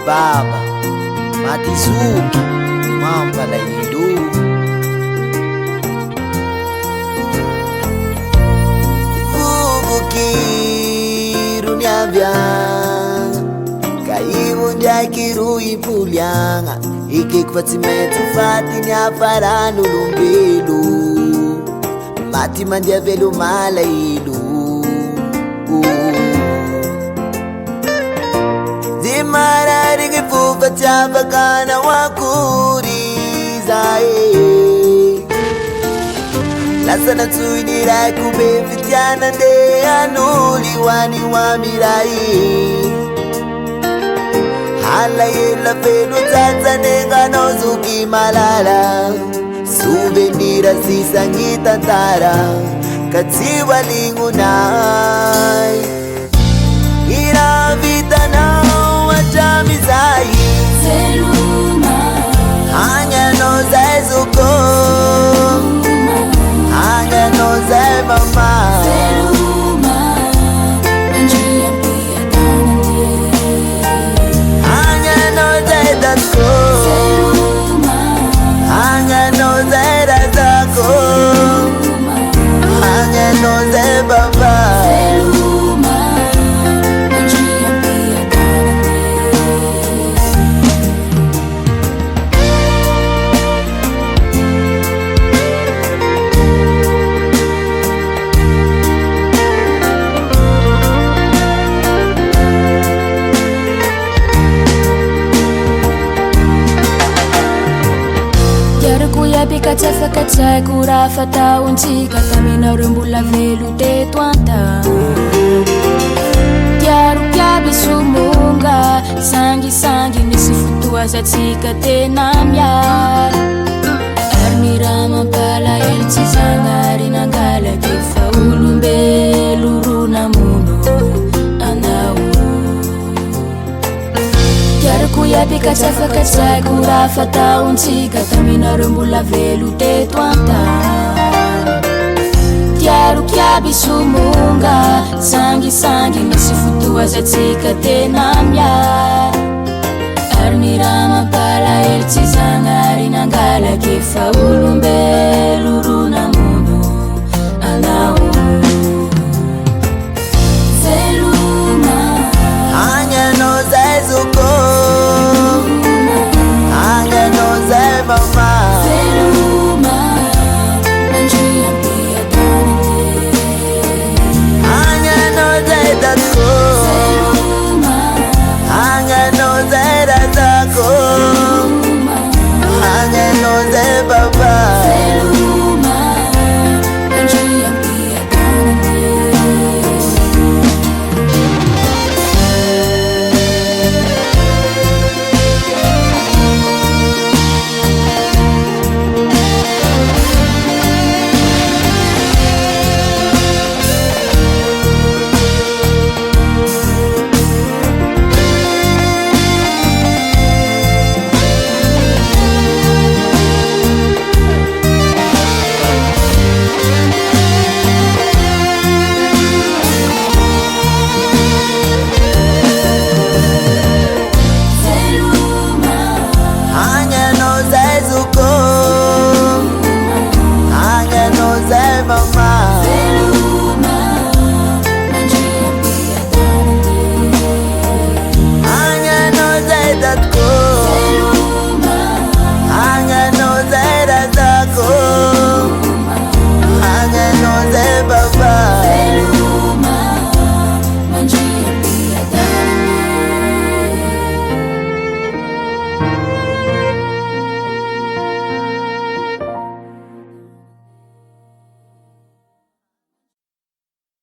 baba matizuki mampalailu kirunyavyan kaivunjaikiru ipulyanga ikikvatsimetsufatinyafaranulumbelu mati mandiavelu malailu zimararikifufa chavakana wakurizae lasana tsuinirai kubefitiana nde anuliwani wa mirai hala yela felu tsatsane nozuki malala suvenira sisangita tara katsiwa lingunai ira vitana wachamizai Seluma hanya no zaizuko hanya no zai mama Seluma Njia pia tanande hanya no zai dasko Seluma hanya no zai razako hanya no zai baba Seluma Njia pia tanande Pikatafakatsay kura fataontsika taminareo mbola velo teto antany tiarokiaby somonga sangisangy misy fotoazatsika tena miara ary ny raha mampalahelo tsy zagnary nangalaky fa olombelo ro namono anao tiaroko yapikatsafakatsay kura fataontsika taminareo mbola velo teto antany tiarokiaby somonga sangisangy misy fotoazatsika tena miara ary ny raha mampalahelo tsy zagnary nangalaky fa olombelo ro